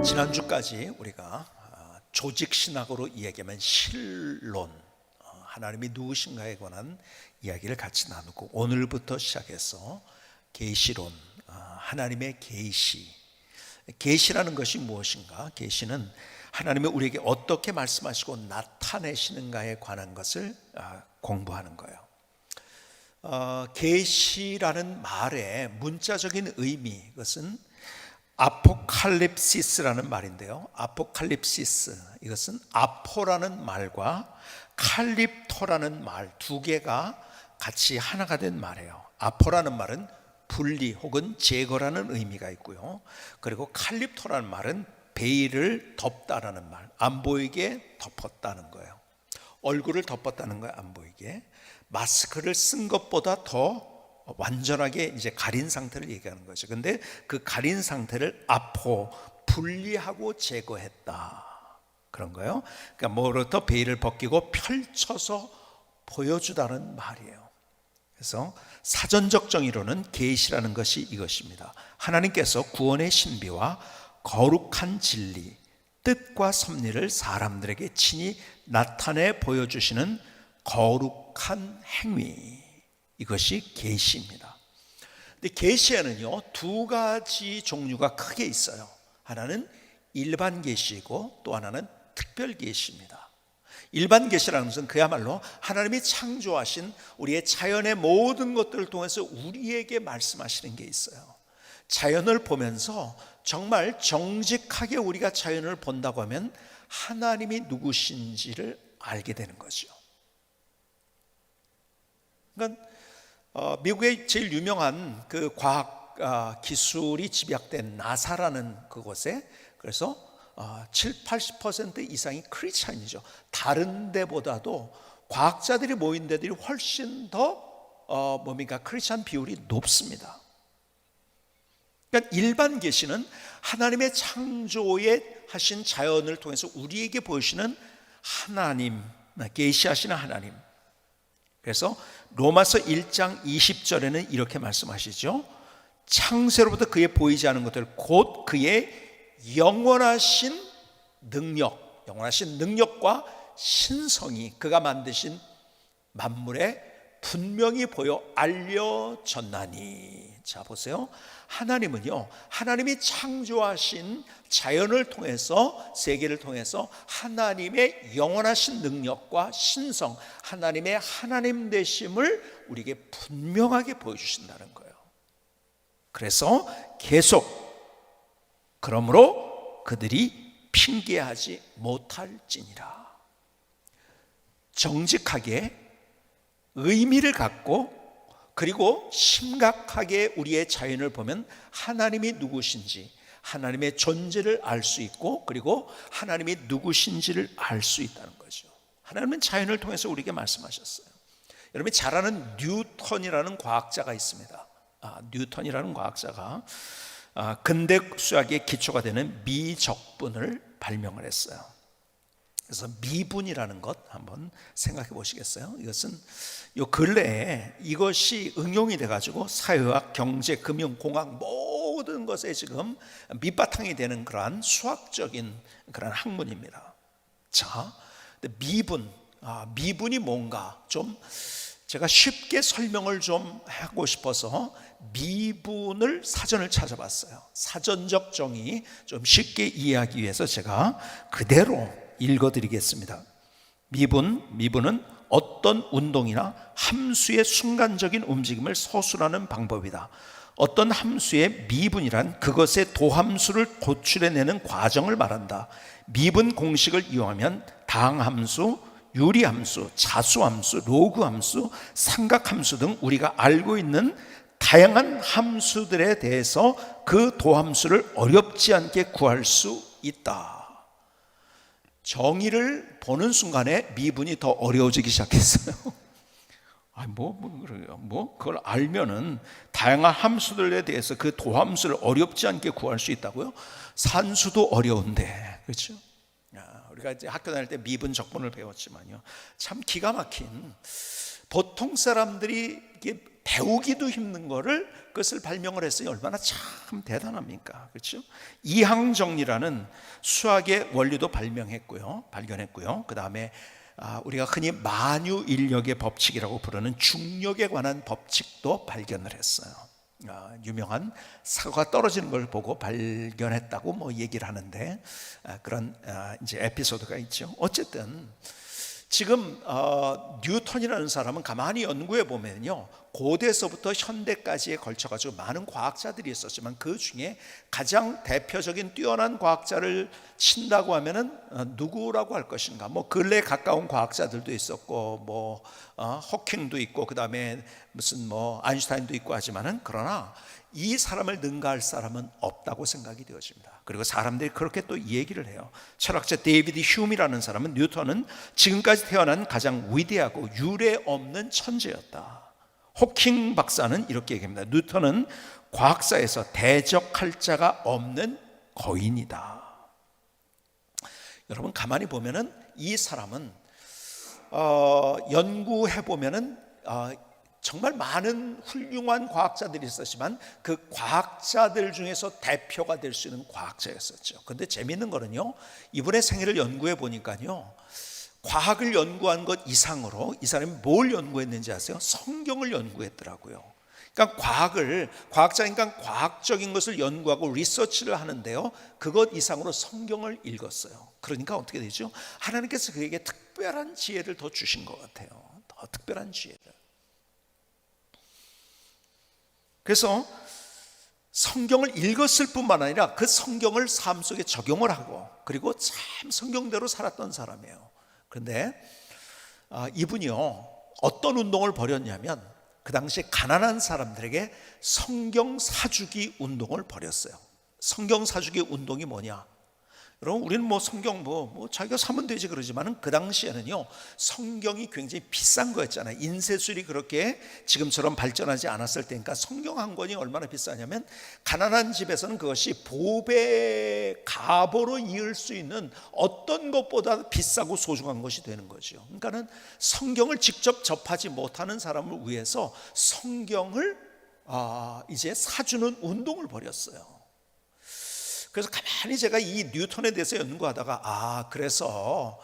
지난주까지 우리가 조직신학으로 이야기하면 신론, 하나님이 누구신가에 관한 이야기를 같이 나누고, 오늘부터 시작해서 계시론, 하나님의 계시. 계시라는 것이 무엇인가? 계시는 하나님이 우리에게 어떻게 말씀하시고 나타내시는가에 관한 것을 공부하는 거예요. 계시라는 말의 문자적인 의미, 그것은 아포칼립시스라는 말인데요. 아포칼립시스, 이것은 아포라는 말과 칼립토라는 말 두 개가 같이 하나가 된 말이에요. 아포라는 말은 분리 혹은 제거라는 의미가 있고요. 그리고 칼립토라는 말은 베일을 덮다라는 말, 안 보이게 덮었다는 거예요. 얼굴을 덮었다는 거예요. 안 보이게. 마스크를 쓴 것보다 더 완전하게 이제 가린 상태를 얘기하는 거죠. 근데 그 가린 상태를 아포, 분리하고 제거했다, 그런 거예요. 그러니까 뭐로부터 베일을 벗기고 펼쳐서 보여주다는 말이에요. 그래서 사전적 정의로는 계시라는 것이 이것입니다. 하나님께서 구원의 신비와 거룩한 진리, 뜻과 섭리를 사람들에게 친히 나타내 보여주시는 거룩한 행위, 이것이 계시입니다. 근데 계시에는요 두 가지 종류가 크게 있어요. 하나는 일반 계시이고 또 하나는 특별 계시입니다. 일반 계시라는 것은 그야말로 하나님이 창조하신 우리의 자연의 모든 것들을 통해서 우리에게 말씀하시는 게 있어요. 자연을 보면서 정말 정직하게 우리가 자연을 본다고 하면 하나님이 누구신지를 알게 되는 거죠. 그러니까 미국의 제일 유명한 그 과학 기술이 집약된 나사라는 그곳에, 그래서 70-80% 이상이 크리스찬이죠. 다른 데보다도 과학자들이 모인 데들이 훨씬 더 크리스찬 비율이 높습니다. 그러니까 일반 계시는 하나님의 창조에 하신 자연을 통해서 우리에게 보여주시는 하나님, 계시하시는 하나님. 그래서 로마서 1장 20절에는 이렇게 말씀하시죠. 창세로부터 그의 보이지 않은 것들, 곧 그의 영원하신 능력과 신성이 그가 만드신 만물에 분명히 보여 알려졌나니. 자, 보세요. 하나님은요, 하나님이 창조하신 자연을 통해서, 세계를 통해서 하나님의 영원하신 능력과 신성, 하나님의 하나님 되심을 우리에게 분명하게 보여주신다는 거예요. 그래서 계속, 그러므로 그들이 핑계하지 못할지니라. 정직하게 의미를 갖고, 그리고 심각하게 우리의 자연을 보면 하나님이 누구신지, 하나님의 존재를 알 수 있고, 그리고 하나님이 누구신지를 알 수 있다는 거죠. 하나님은 자연을 통해서 우리에게 말씀하셨어요. 여러분이 잘 아는 뉴턴이라는 과학자가 있습니다. 뉴턴이라는 과학자가 근대 수학의 기초가 되는 미적분을 발명을 했어요. 그래서 미분이라는 것 한번 생각해 보시겠어요? 이것은 요 근래에 이것이 응용이 돼가지고 사회학, 경제, 금융, 공학 모든 것에 지금 밑바탕이 되는 그러한 수학적인 그런 학문입니다. 자, 근데 미분이 뭔가 좀 제가 쉽게 설명을 좀 하고 싶어서 미분을 사전을 찾아봤어요. 사전적 정의 좀 쉽게 이해하기 위해서 제가 그대로 읽어드리겠습니다. 미분은 어떤 운동이나 함수의 순간적인 움직임을 서술하는 방법이다. 어떤 함수의 미분이란 그것의 도함수를 도출해내는 과정을 말한다. 미분 공식을 이용하면 당함수, 유리함수, 자수함수, 로그함수, 삼각함수 등 우리가 알고 있는 다양한 함수들에 대해서 그 도함수를 어렵지 않게 구할 수 있다. 정의를 보는 순간에 미분이 더 어려워지기 시작했어요. 그걸 알면은 다양한 함수들에 대해서 그 도함수를 어렵지 않게 구할 수 있다고요? 산수도 어려운데, 그렇죠? 우리가 이제 학교 다닐 때 미분 적분을 배웠지만요, 참 기가 막힌, 보통 사람들이 이게 배우기도 힘든 거를 그것을 발명을 했으니 얼마나 참 대단합니까? 그렇죠? 이항정리라는 수학의 원리도 발견했고요. 그 다음에 우리가 흔히 만유인력의 법칙이라고 부르는 중력에 관한 법칙도 발견을 했어요. 유명한 사과가 떨어지는 걸 보고 발견했다고 뭐 얘기를 하는데 그런 이제 에피소드가 있죠. 어쨌든 지금 뉴턴이라는 사람은 가만히 연구해 보면요, 고대에서부터 현대까지에 걸쳐 가지고 많은 과학자들이 있었지만 그 중에 가장 대표적인 뛰어난 과학자를 친다고 하면은 누구라고 할 것인가? 뭐 근래에 가까운 과학자들도 있었고 뭐 호킹도 있고 그 다음에 무슨 뭐 아인슈타인도 있고 하지만은 그러나 이 사람을 능가할 사람은 없다고 생각이 되어집니다. 그리고 사람들이 그렇게 또 얘기를 해요. 철학자 데이비드 휴미라는 사람은 뉴턴은 지금까지 태어난 가장 위대하고 유례 없는 천재였다. 호킹 박사는 이렇게 얘기합니다. 뉴턴은 과학사에서 대적할 자가 없는 거인이다. 여러분 가만히 보면은 이 사람은 연구해 보면은 정말 많은 훌륭한 과학자들이 있었지만 그 과학자들 중에서 대표가 될 수 있는 과학자였었죠. 그런데 재미있는 거는요, 이분의 생애를 연구해 보니까요, 과학을 연구한 것 이상으로 이 사람이 뭘 연구했는지 아세요? 성경을 연구했더라고요. 그러니까 과학자니까 과학적인 것을 연구하고 리서치를 하는데요, 그것 이상으로 성경을 읽었어요. 그러니까 어떻게 되죠? 하나님께서 그에게 특별한 지혜를 더 주신 것 같아요. 더 특별한 지혜를. 그래서 성경을 읽었을 뿐만 아니라 그 성경을 삶 속에 적용을 하고 그리고 참 성경대로 살았던 사람이에요. 그런데 이분이요, 어떤 운동을 벌였냐면 그 당시에 가난한 사람들에게 성경 사주기 운동을 벌였어요. 성경 사주기 운동이 뭐냐? 여러분 우리는 뭐 성경 뭐 자기가 사면 되지 그러지만은 그 당시에는요, 성경이 굉장히 비싼 거였잖아요. 인쇄술이 그렇게 지금처럼 발전하지 않았을 때니까 성경 한 권이 얼마나 비싸냐면 가난한 집에서는 그것이 보배 갑오로 이을 수 있는 어떤 것보다 비싸고 소중한 것이 되는 거죠. 그러니까는 성경을 직접 접하지 못하는 사람을 위해서 성경을 이제 사주는 운동을 벌였어요. 그래서 가만히 제가 이 뉴턴에 대해서 연구하다가 그래서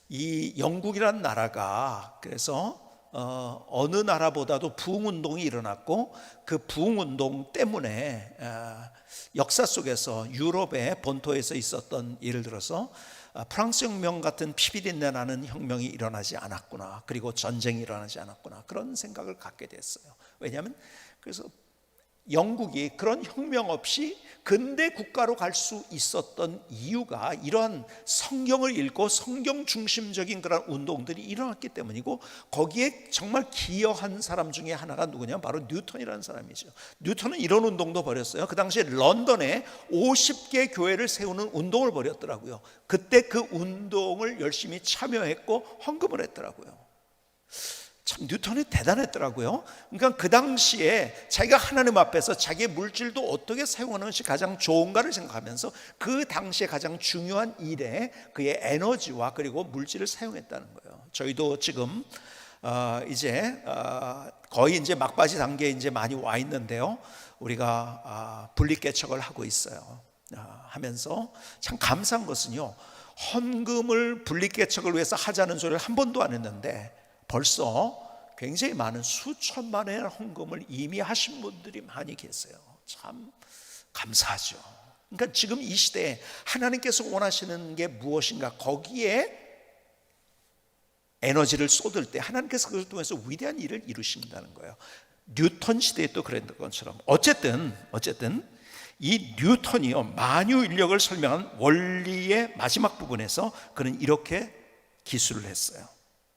이 영국이라는 나라가 그래서 어느 나라보다도 부흥운동이 일어났고 그 부흥운동 때문에 역사 속에서 유럽의 본토에서 있었던, 예를 들어서 프랑스 혁명 같은 피비린내 나는 혁명이 일어나지 않았구나, 그리고 전쟁이 일어나지 않았구나, 그런 생각을 갖게 됐어요. 왜냐하면 그래서 영국이 그런 혁명 없이 근대 국가로 갈 수 있었던 이유가 이러한 성경을 읽고 성경 중심적인 그런 운동들이 일어났기 때문이고, 거기에 정말 기여한 사람 중에 하나가 누구냐? 바로 뉴턴이라는 사람이죠. 뉴턴은 이런 운동도 벌였어요. 그 당시에 런던에 50개 교회를 세우는 운동을 벌였더라고요. 그때 그 운동을 열심히 참여했고 헌금을 했더라고요. 참 뉴턴이 대단했더라고요. 그러니까 그 당시에 자기가 하나님 앞에서 자기의 물질도 어떻게 사용하는 것이 가장 좋은가를 생각하면서 그 당시에 가장 중요한 일에 그의 에너지와 그리고 물질을 사용했다는 거예요. 저희도 지금 이제 거의 이제 막바지 단계에 이제 많이 와 있는데요, 우리가 분리개척을 하고 있어요. 하면서 참 감사한 것은요, 헌금을 분리개척을 위해서 하자는 소리를 한 번도 안 했는데 벌써 굉장히 많은 수천만의 헌금을 이미 하신 분들이 많이 계세요. 참 감사하죠. 그러니까 지금 이 시대에 하나님께서 원하시는 게 무엇인가, 거기에 에너지를 쏟을 때 하나님께서 그걸 통해서 위대한 일을 이루신다는 거예요. 뉴턴 시대에 또 그랬던 것처럼 어쨌든 이 뉴턴이요, 만유인력을 설명한 원리의 마지막 부분에서 그는 이렇게 기술을 했어요.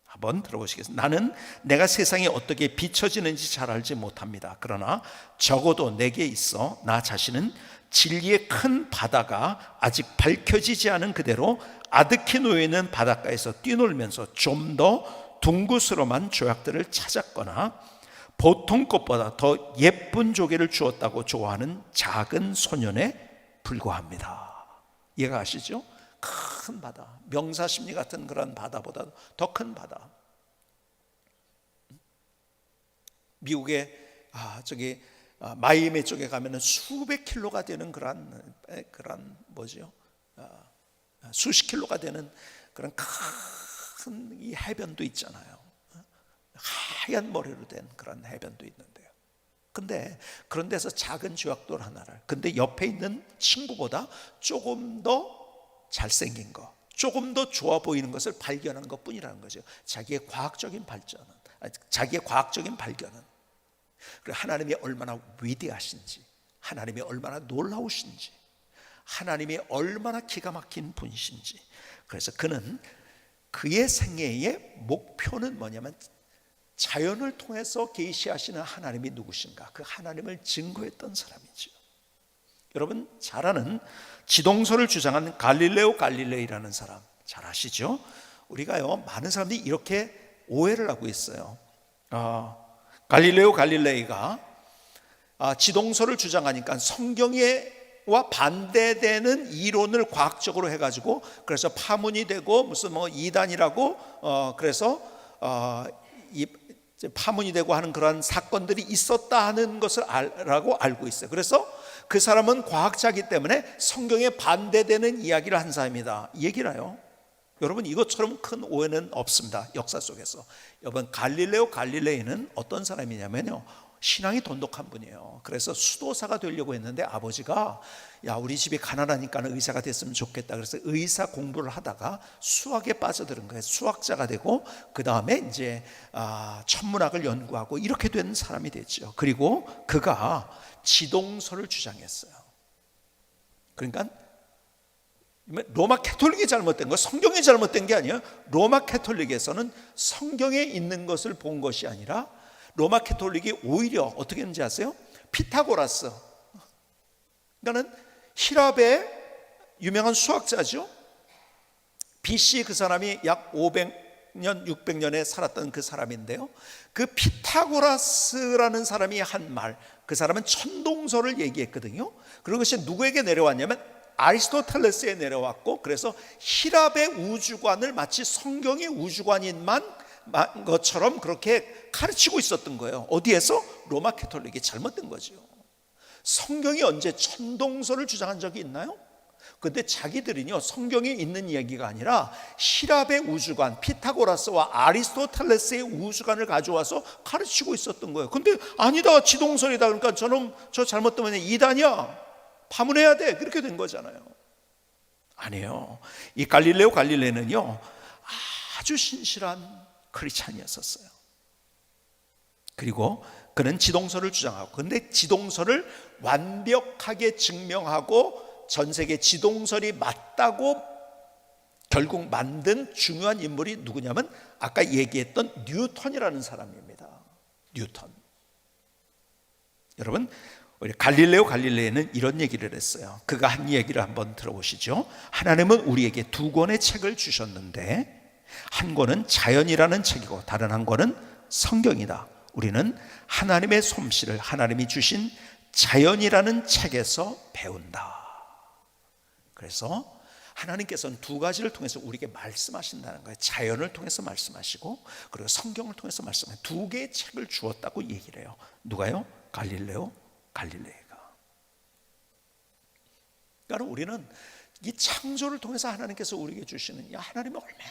한번 들어보시겠습니다. 나는 내가 세상이 어떻게 비춰지는지 잘 알지 못합니다. 그러나 적어도 내게 있어 나 자신은 진리의 큰 바다가 아직 밝혀지지 않은 그대로 아득히 놓여있는 바닷가에서 뛰놀면서 좀 더 둥그스름한 조약들을 찾았거나 보통 것보다 더 예쁜 조개를 주었다고 좋아하는 작은 소년에 불과합니다. 이해가 가시죠? 큰 바다, 명사심리 같은 그런 바다보다 더 큰 바다. 미국의 마이애미 쪽에 가면은 수백 킬로가 되는 그런 뭐죠? 수십 킬로가 되는 그런 큰 이 해변도 있잖아요. 하얀 모래로 된 그런 해변도 있는데요. 근데 그런 데서 작은 지역돌 하나를, 근데 옆에 있는 친구보다 조금 더 잘생긴 거, 조금 더 좋아 보이는 것을 발견한 것 뿐이라는 거죠. 자기의 과학적인 발견은. 그리고 하나님이 얼마나 위대하신지, 하나님이 얼마나 놀라우신지, 하나님이 얼마나 기가 막힌 분이신지. 그래서 그는 그의 생애의 목표는 뭐냐면 자연을 통해서 계시하시는 하나님이 누구신가, 그 하나님을 증거했던 사람이죠. 여러분 잘 아는 지동설을 주장한 갈릴레오 갈릴레이라는 사람 잘 아시죠? 우리가요, 많은 사람들이 이렇게 오해를 하고 있어요. 갈릴레오 갈릴레이가 지동설을 주장하니까 성경에와 반대되는 이론을 과학적으로 해가지고, 그래서 파문이 되고 무슨 뭐 이단이라고 그래서 파문이 되고 하는 그런 사건들이 있었다 하는 것을 알고 있어요. 그래서 그 사람은 과학자이기 때문에 성경에 반대되는 이야기를 한 사람이다, 이 얘기를 해요. 여러분 이것처럼 큰 오해는 없습니다. 역사 속에서. 여러분 갈릴레오 갈릴레이는 어떤 사람이냐면요, 신앙이 돈독한 분이에요. 그래서 수도사가 되려고 했는데 아버지가 야, 우리 집이 가난하니까 의사가 됐으면 좋겠다, 그래서 의사 공부를 하다가 수학에 빠져드는 거예요. 수학자가 되고 그 다음에 이제 천문학을 연구하고 이렇게 된 사람이 됐죠. 그리고 그가 지동설을 주장했어요. 그러니까 로마 캐톨릭이 잘못된 거, 성경이 잘못된 게 아니에요. 로마 캐톨릭에서는 성경에 있는 것을 본 것이 아니라 로마 캐톨릭이 오히려 어떻게 했는지 아세요? 피타고라스, 그러니까는 힐압의 유명한 수학자죠. BC 그 사람이 약 500년 600년에 살았던 그 사람인데요, 그 피타고라스라는 사람이 한 말, 그 사람은 천동설을 얘기했거든요. 그리고 그것이 누구에게 내려왔냐면 아리스토텔레스에 내려왔고, 그래서 힐압의 우주관을 마치 성경의 우주관인 것처럼 그렇게 가르치고 있었던 거예요. 어디에서? 로마 캐톨릭이 잘못된 거죠. 성경이 언제 천동설을 주장한 적이 있나요? 근데 자기들은요, 성경에 있는 이야기가 아니라 힐압의 우주관, 피타고라스와 아리스토텔레스의 우주관을 가져와서 가르치고 있었던 거예요. 근데 아니다, 지동설이다, 그러니까 저 잘못되면 이단이야, 파문해야 돼, 그렇게 된 거잖아요. 아니에요. 이 갈릴레오 갈릴레는요, 아주 신실한 크리스찬이었어요. 그리고 그는 지동설을 주장하고, 근데 지동설을 완벽하게 증명하고 전 세계 지동설이 맞다고 결국 만든 중요한 인물이 누구냐면 아까 얘기했던 뉴턴이라는 사람입니다. 뉴턴. 여러분 우리 갈릴레오 갈릴레이는 이런 얘기를 했어요. 그가 한 얘기를 한번 들어보시죠. 하나님은 우리에게 두 권의 책을 주셨는데 한 권은 자연이라는 책이고 다른 한 권은 성경이다. 우리는 하나님의 솜씨를 하나님이 주신 자연이라는 책에서 배운다. 그래서 하나님께서는 두 가지를 통해서 우리에게 말씀하신다는 거예요. 자연을 통해서 말씀하시고 그리고 성경을 통해서 말씀하시고 두 개의 책을 주었다고 얘기를 해요. 누가요? 갈릴레오 갈릴레이가. 그러니까 우리는 이 창조를 통해서 하나님께서 우리에게 주시는 이 하나님이 얼마나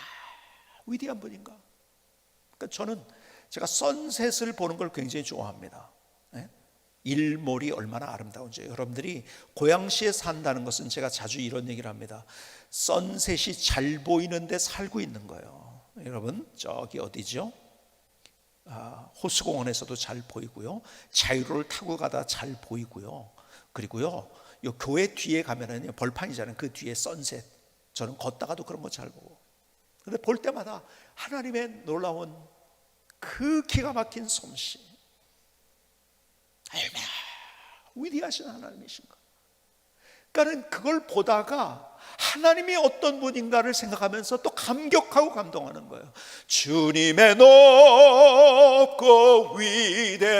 위대한 분인가. 그러니까 제가 선셋을 보는 걸 굉장히 좋아합니다. 일몰이 얼마나 아름다운지. 여러분들이 고양시에 산다는 것은 제가 자주 이런 얘기를 합니다. 선셋이 잘 보이는데 살고 있는 거예요. 여러분 저기 어디죠? 호수공원에서도 잘 보이고요, 자유로를 타고 가다 잘 보이고요, 그리고요 요 교회 뒤에 가면은 벌판이잖아요. 그 뒤에 선셋, 저는 걷다가도 그런 거 잘 보고. 근데 볼 때마다 하나님의 놀라운 그 기가 막힌 솜씨, 얼마나 위대하신 하나님이신가. 그러니까 그걸 보다가 하나님이 어떤 분인가를 생각하면서 또 감격하고 감동하는 거예요. 주님의 높고 위대하심을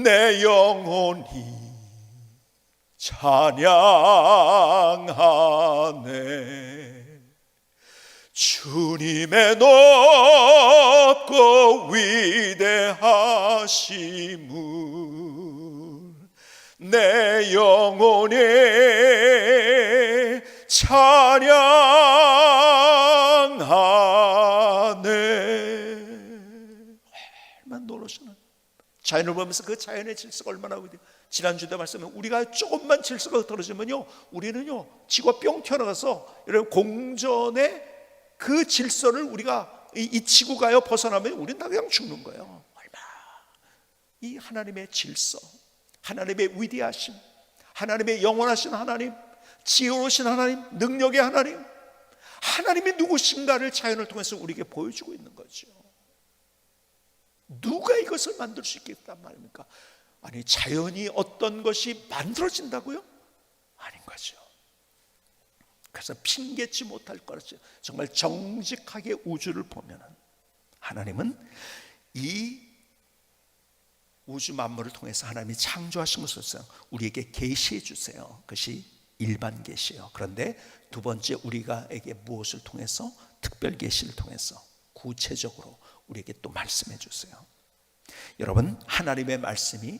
내 영혼이 찬양하네. 주님의 높고 인도하심을 내 영혼에 찬양하네. 얼마나 놀라시나. 자연을 보면서 그 자연의 질서가 얼마나, 지난주에 말씀은 우리가 조금만 질서가 떨어지면요, 우리는요 지구가 뿅 튀어나가서 이런 공전의 그 질서를 우리가 이 지구가요 벗어나면 우리는 다 그냥 죽는 거예요. 얼마나 이 하나님의 질서, 하나님의 위대하심, 하나님의 영원하신 하나님, 지혜로우신 하나님, 능력의 하나님, 하나님이 누구신가를 자연을 통해서 우리에게 보여주고 있는 거죠. 누가 이것을 만들 수 있겠단 말입니까? 아니, 자연이 어떤 것이 만들어진다고요? 아닌 거죠. 그래서 핑계치 못할 것이, 정말 정직하게 우주를 보면은 하나님은 이 우주 만물을 통해서 하나님이 창조하신 것을 우리에게 계시해 주세요. 그것이 일반 계시예요. 그런데 두 번째, 우리가에게 무엇을 통해서? 특별 계시를 통해서 구체적으로 우리에게 또 말씀해 주세요. 여러분, 하나님의 말씀이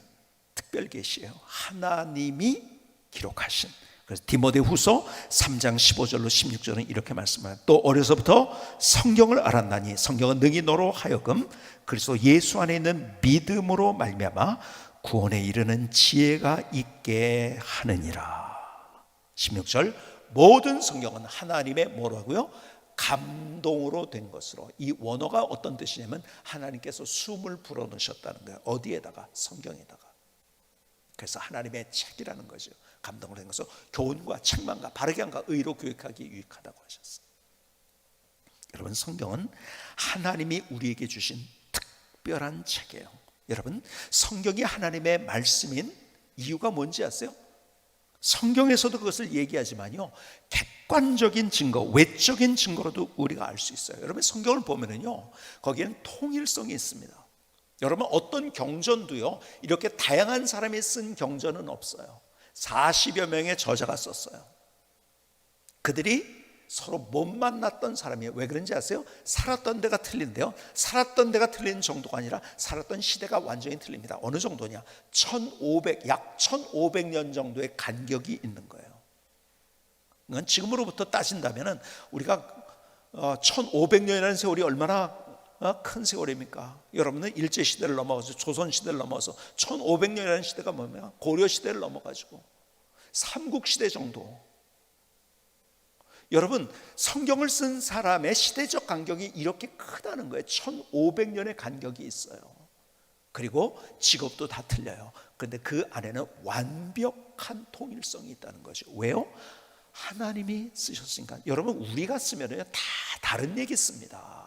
특별 계시예요. 하나님이 기록하신. 그래서 디모데후서 3장 15절로 16절은 이렇게 말씀합니다. 또 어려서부터 성경을 알았나니 성경은 능히 너로 하여금 그리스도 예수 안에 있는 믿음으로 말미암아 구원에 이르는 지혜가 있게 하느니라. 16절, 모든 성경은 하나님의 뭐라고요? 감동으로 된 것으로. 이 원어가 어떤 뜻이냐면 하나님께서 숨을 불어넣으셨다는 거예요. 어디에다가? 성경에다가. 그래서 하나님의 책이라는 거죠. 감동을 된 것으로 교훈과 책망과 바르게 함과 의로 교육하기 유익하다고 하셨어요. 여러분, 성경은 하나님이 우리에게 주신 특별한 책이에요. 여러분, 성경이 하나님의 말씀인 이유가 뭔지 아세요? 성경에서도 그것을 얘기하지만요, 객관적인 증거, 외적인 증거로도 우리가 알 수 있어요. 여러분, 성경을 보면은요, 거기에는 통일성이 있습니다. 여러분, 어떤 경전도요 이렇게 다양한 사람이 쓴 경전은 없어요. 40여 명의 저자가 썼어요. 그들이 서로 못 만났던 사람이에요. 왜 그런지 아세요? 살았던 데가 틀린데요, 살았던 데가 틀린 정도가 아니라 살았던 시대가 완전히 틀립니다. 어느 정도냐? 약 1500년 정도의 간격이 있는 거예요. 그러니까 지금으로부터 따진다면 우리가 1500년이라는 세월이 얼마나 큰 세월입니까? 여러분은 일제시대를 넘어가서 조선시대를 넘어서 1500년이라는 시대가 뭐냐? 고려시대를 넘어가지고 삼국시대 정도. 여러분, 성경을 쓴 사람의 시대적 간격이 이렇게 크다는 거예요. 1500년의 간격이 있어요. 그리고 직업도 다 틀려요. 그런데 그 안에는 완벽한 통일성이 있다는 거죠. 왜요? 하나님이 쓰셨으니까. 여러분, 우리가 쓰면 다 다른 얘기 씁니다.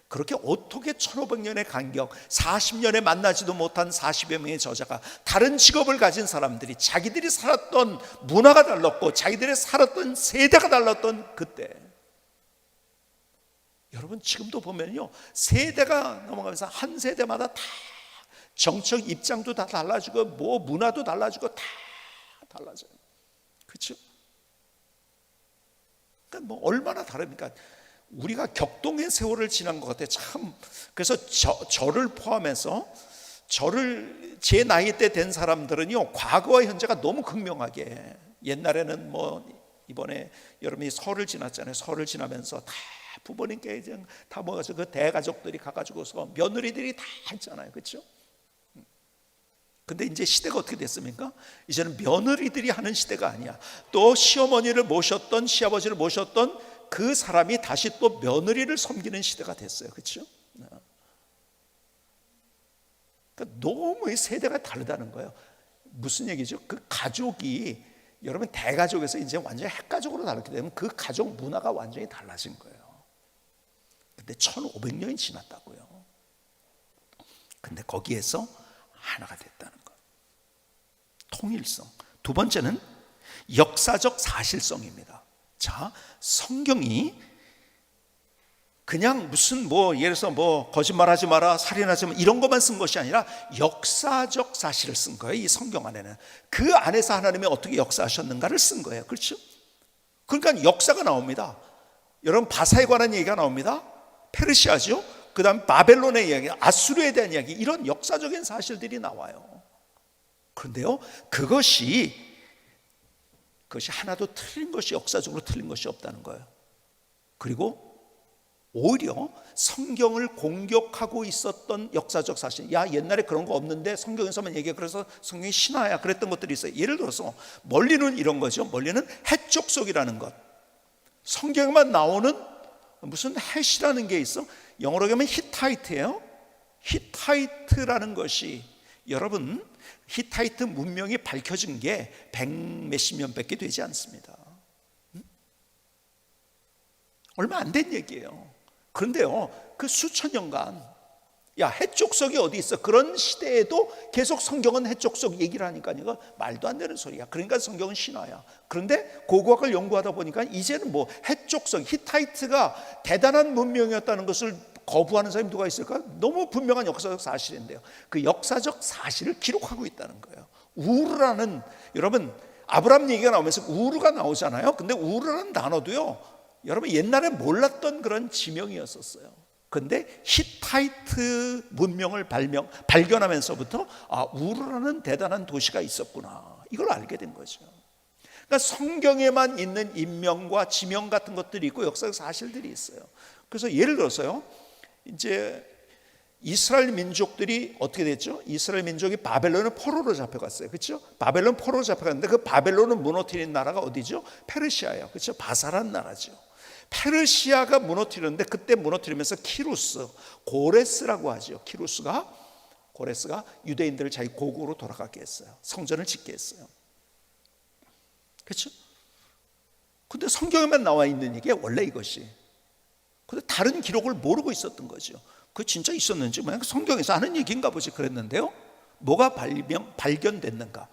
그렇게 어떻게 1500년의 간격, 40년에 만나지도 못한 40여 명의 저자가, 다른 직업을 가진 사람들이 자기들이 살았던 문화가 달랐고 자기들이 살았던 세대가 달랐던 그때, 여러분 지금도 보면요, 세대가 넘어가면서 한 세대마다 다 정책 입장도 다 달라지고 뭐 문화도 달라지고 다 달라져요. 그렇죠? 그러니까 뭐 얼마나 다릅니까? 우리가 격동의 세월을 지난 것 같아요. 참. 그래서 저를 포함해서 제 나이 때 된 사람들은요, 과거와 현재가 너무 극명하게, 옛날에는 뭐 이번에 여러분이 설을 지났잖아요. 설을 지나면서 다 부모님께 다 모여서 그 대가족들이 가가지고서 며느리들이 다 했잖아요. 그렇죠? 근데 이제 시대가 어떻게 됐습니까? 이제는 며느리들이 하는 시대가 아니야. 또 시어머니를 모셨던, 시아버지를 모셨던 그 사람이 다시 또 며느리를 섬기는 시대가 됐어요. 그렇죠? 그러니까 너무 세대가 다르다는 거예요. 무슨 얘기죠? 그 가족이, 여러분 대가족에서 이제 완전히 핵가족으로 다르게 되면 그 가족 문화가 완전히 달라진 거예요. 근데 1500년이 지났다고요. 근데 거기에서 하나가 됐다는 거. 통일성. 두 번째는 역사적 사실성입니다. 자, 성경이 그냥 무슨 예를 들어서 거짓말하지 마라, 살인하지 마, 이런 것만 쓴 것이 아니라 역사적 사실을 쓴 거예요. 이 성경 안에는 그 안에서 하나님이 어떻게 역사하셨는가를 쓴 거예요. 그렇죠? 그러니까 역사가 나옵니다. 여러분, 바사에 관한 얘기가 나옵니다. 페르시아죠. 그 다음 바벨론의 이야기, 아수르에 대한 이야기, 이런 역사적인 사실들이 나와요. 그런데요, 그것이 하나도 틀린 것이, 역사적으로 틀린 것이 없다는 거예요. 그리고 오히려 성경을 공격하고 있었던 역사적 사실, 야 옛날에 그런 거 없는데 성경에서만 얘기해, 그래서 성경이 신화야, 그랬던 것들이 있어요. 예를 들어서 멀리는 이런 거죠. 멀리는 헷족속이라는 것, 성경에만 나오는 무슨 헷이라는 게 있어. 영어로 하면 히타이트예요. 히타이트라는 것이, 여러분, 히타이트 문명이 밝혀진 게 100몇십 년밖에 되지 않습니다. 얼마 안 된 얘기예요. 그런데요, 그 수천 년간, 야 헷족속이 어디 있어? 그런 시대에도 계속 성경은 헷족속 얘기를 하니까 이거 말도 안 되는 소리야. 그러니까 성경은 신화야. 그런데 고고학을 연구하다 보니까 이제는 뭐 헷족속, 히타이트가 대단한 문명이었다는 것을 거부하는 사람이 누가 있을까? 너무 분명한 역사적 사실인데요, 그 역사적 사실을 기록하고 있다는 거예요. 우르라는, 여러분 아브람 얘기가 나오면서 우르가 나오잖아요. 근데 우르라는 단어도요, 여러분 옛날에 몰랐던 그런 지명이었었어요. 그런데 히타이트 문명을 발견하면서부터 우르라는 대단한 도시가 있었구나, 이걸 알게 된 거죠. 그러니까 성경에만 있는 인명과 지명 같은 것들이 있고 역사적 사실들이 있어요. 그래서 예를 들어서요, 이제 이스라엘 민족들이 어떻게 됐죠? 이스라엘 민족이 바벨론의 포로로 잡혀갔어요. 그렇죠? 바벨론 포로로 잡혀갔는데 그 바벨론을 무너뜨린 나라가 어디죠? 페르시아예요. 그렇죠? 바사란 나라죠. 페르시아가 무너뜨렸는데, 그때 무너뜨리면서 키루스, 고레스라고 하죠. 고레스가 유대인들을 자기 고국으로 돌아가게 했어요. 성전을 짓게 했어요. 그렇죠? 근데 성경에만 나와 있는 얘기가 원래 이것이. 근데 다른 기록을 모르고 있었던 거죠. 그 진짜 있었는지, 성경에서 하는 얘기인가 보지 그랬는데요, 뭐가 발견됐는가?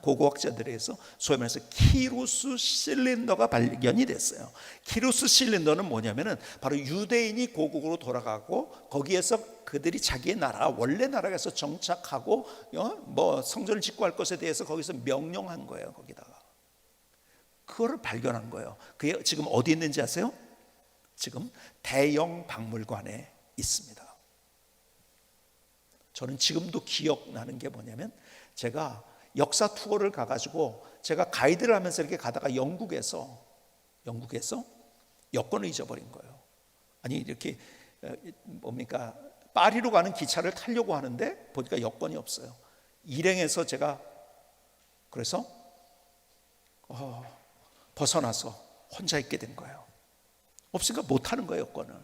고고학자들에서 소위 말해서 키루스 실린더가 발견이 됐어요. 키루스 실린더는 뭐냐면은 바로 유대인이 고국으로 돌아가고 거기에서 그들이 자기의 나라, 원래 나라에서 정착하고 뭐 성전을 짓고 할 것에 대해서 거기서 명령한 거예요. 거기다가 그거를 발견한 거예요. 그게 지금 어디 있는지 아세요? 지금 대영 박물관에 있습니다. 저는 지금도 기억나는 게 뭐냐면, 제가 역사 투어를 가가지고 제가 가이드를 하면서 이렇게 가다가 영국에서 여권을 잊어버린 거예요. 아니 이렇게 뭡니까, 파리로 가는 기차를 타려고 하는데 보니까 여권이 없어요. 일행에서 제가 그래서 벗어나서 혼자 있게 된 거예요. 없으니까 못 타는 거예요, 여권을.